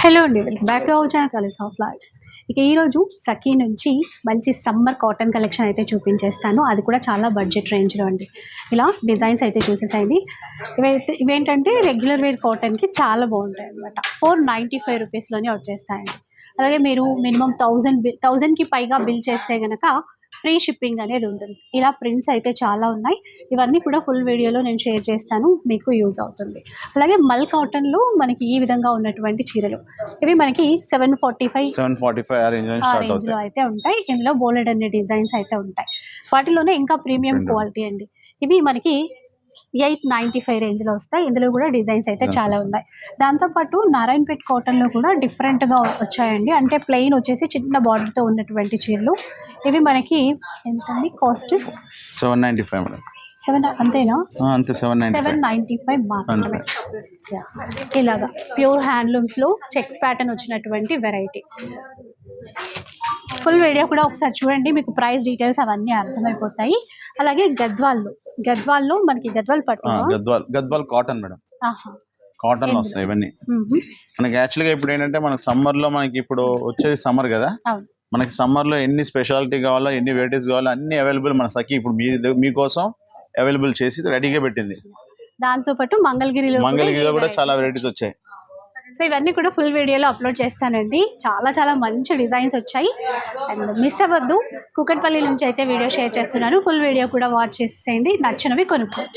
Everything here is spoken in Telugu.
హలో అండి, welcome back to our channel colours of life. ఇక ఈరోజు సఖీ నుంచి మంచి సమ్మర్ కాటన్ కలెక్షన్ అయితే చూపించేస్తాను. అది కూడా చాలా బడ్జెట్ రేంజ్లో అండి. ఇలా డిజైన్స్ అయితే చూసేసాయండి. ఇవేంటంటే రెగ్యులర్ వేర్ కాటన్కి చాలా బాగుంటాయి అనమాట. 495 రూపీస్లోనే వచ్చేస్తాయండి. అలాగే మీరు మినిమం 1000కి పైగా బిల్ చేస్తే కనుక ఫ్రీ షిప్పింగ్ అనేది ఉంటుంది. ఇలా ప్రింట్స్ అయితే చాలా ఉన్నాయి. ఇవన్నీ కూడా ఫుల్ వీడియోలో నేను షేర్ చేస్తాను, మీకు యూజ్ అవుతుంది. అలాగే మల్ కాటన్లో మనకి ఈ విధంగా ఉన్నటువంటి చీరలు ఇవి మనకి 745 ఆ రేంజ్లో అయితే ఉంటాయి. ఇందులో బోలెడ్ అనే డిజైన్స్ అయితే ఉంటాయి. వాటిలోనే ఇంకా ప్రీమియం క్వాలిటీ అండి. ఇవి మనకి 895 రేంజ్లో వస్తాయి. ఇందులో కూడా డిజైన్స్ అయితే చాలా ఉన్నాయి. దాంతోపాటు నారాయణపేట్ కాటన్లో కూడా డిఫరెంట్గా వచ్చాయండి. అంటే ప్లెయిన్ వచ్చేసి చిన్న బార్డర్తో ఉన్నటువంటి చీరలు. ఇవి మనకి ఎంతండి కాస్ట్? 795 మేడం. అంతేనా? అంతే, 795 మాత్రమే. ఇలాగా ప్యూర్ హ్యాండ్లూమ్స్లో చెక్స్ ప్యాటర్న్ వచ్చినటువంటి వెరైటీ. ఫుల్ వీడియో కూడా ఒకసారి చూడండి, మీకు ప్రైస్ డీటెయిల్స్ అవన్నీ అర్థమైపోతాయి. అలాగే గద్వాల్లో మనకి గద్వాల్ పట్టు, గద్వాల్ కాటన్ మేడం. కాటన్ లో వస్తాయి ఇవన్నీ. మనకి యాక్చువల్గా ఇప్పుడు ఏంటంటే మనకి సమ్మర్ లో మనకి ఇప్పుడు వచ్చేది సమ్మర్ కదా, మనకి సమ్మర్ లో ఎన్ని స్పెషాలిటీ కావాలో ఎన్ని వెరైటీస్ కావాలో అన్ని అవైలబుల్ మన సఖీ ఇప్పుడు మీకోసం అవైలబుల్ చేసి రెడీగా పెట్టింది. దాంతో పాటు మంగళగిరిలో కూడా చాలా వెరైటీస్ వచ్చాయి. సో ఇవన్నీ కూడా ఫుల్ వీడియోలో అప్లోడ్ చేస్తానండి. చాలా చాలా మంచి డిజైన్స్ వచ్చాయి. అండ్ మిస్ అవ్వద్దు. కూకట్పల్లి నుంచి అయితే వీడియో షేర్ చేస్తున్నాను. ఫుల్ వీడియో కూడా వాచ్ చేసేయండి, నచ్చినవి కొనుక్కోవచ్చు.